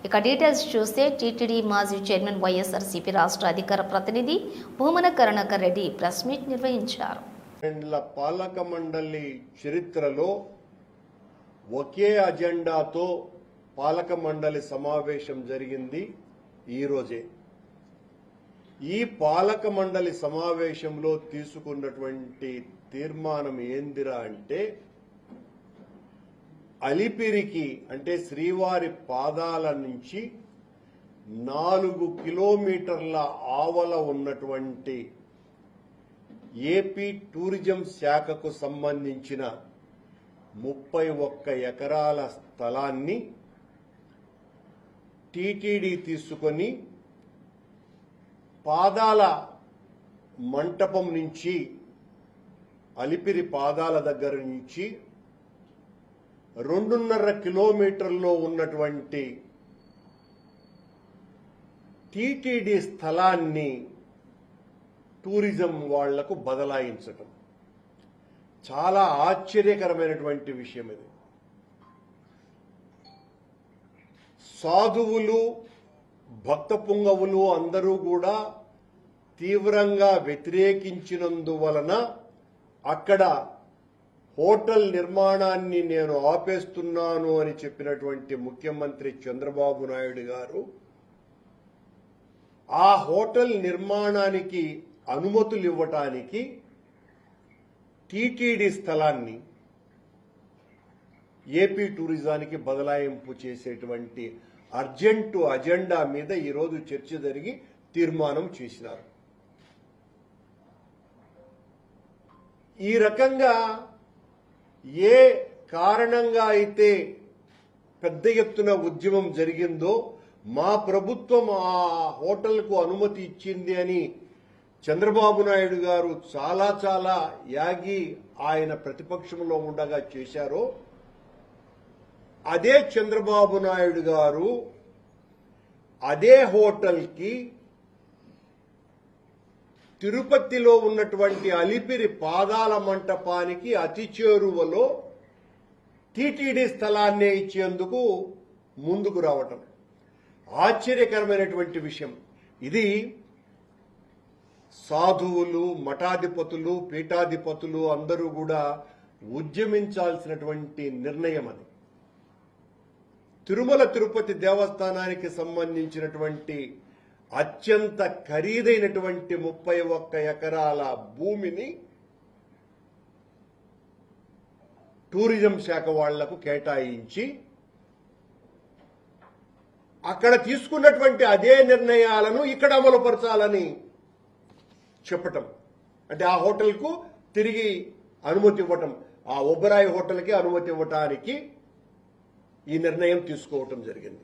ఇక డీటెయిల్స్ చూస్తే టీటీడీ మాజీ చైర్మన్ వైఎస్ఆర్సీపీ రాష్ట్ర అధికార ప్రతినిధి భూమన కరుణాకర్ రెడ్డి ప్రెస్ మీట్ నిర్వహించారు. పాలక మండలి చరిత్రలో ఒకే అజెండాతో పాలక మండలి సమావేశం జరిగింది ఈ రోజే. ఈ పాలక మండలి సమావేశంలో తీసుకున్నటువంటి తీర్మానం ఏందిరా అంటే, అలిపిరికి అంటే శ్రీవారి పాదాల నుంచి 4 కిలోమీటర్ల ఆవల ఉన్నటువంటి ఏపీ టూరిజం శాఖకు సంబంధించిన 31 ఎకరాల స్థలాన్ని టీటీడీ తీసుకొని పాదాల మంటపం నుంచి అలిపిరి పాదాల దగ్గర నుంచి 2.5 కిలోమీటర్లో ఉన్నటువంటి టీటీడీ స్థలాన్ని టూరిజం వాళ్లకు బదలాయించటం చాలా ఆశ్చర్యకరమైనటువంటి విషయం. ఇది సాధువులు భక్త పుంగవులు అందరూ కూడా తీవ్రంగా వ్యతిరేకించినందువలన అక్కడ హోటల్ నిర్మాణాన్ని నేను ఆపేస్తున్నాను అని చెప్పినటువంటి ముఖ్యమంత్రి చంద్రబాబు నాయుడు గారు ఆ హోటల్ నిర్మాణానికి అనుమతులు ఇవ్వటానికి టీటీడీ స్థలాన్ని ఏపీ టూరిజానికి బదలాయింపు చేసేటువంటి అర్జెంటు అజెండా మీద ఈరోజు చర్చ జరిగి తీర్మానం చేసినారు. ఈ రకంగా ఏ కారణంగా అయితే పెద్ద ఎత్తున ఉద్యమం జరిగిందో, మా ప్రభుత్వం ఆ హోటల్కు అనుమతి ఇచ్చింది అని చంద్రబాబు నాయుడు గారు చాలా యాగి ఆయన ప్రతిపక్షంలో ఉండగా చేశారో, అదే చంద్రబాబు నాయుడు గారు అదే హోటల్కి తిరుపతిలో ఉన్నటువంటి అలిపిరి పాదాల మంటపానికి అతి చేరువలో టీటీడీ స్థలాన్నే ఇచ్చేందుకు ముందుకు రావటం ఆశ్చర్యకరమైనటువంటి విషయం. ఇది సాధువులు, మఠాధిపతులు, పీఠాధిపతులు అందరూ కూడా ఉద్యమించాల్సినటువంటి నిర్ణయం. అది తిరుమల తిరుపతి దేవస్థానానికి సంబంధించినటువంటి అత్యంత ఖరీదైనటువంటి 31 ఎకరాల భూమిని టూరిజం శాఖ వాళ్లకు కేటాయించి అక్కడ తీసుకున్నటువంటి అదే నిర్ణయాలను ఇక్కడ అమలుపరచాలని చెప్పటం, అంటే ఆ హోటల్కు తిరిగి అనుమతి ఇవ్వటం, ఆ ఒబరాయి హోటల్కి అనుమతి ఇవ్వటానికి ఈ నిర్ణయం తీసుకోవటం జరిగింది.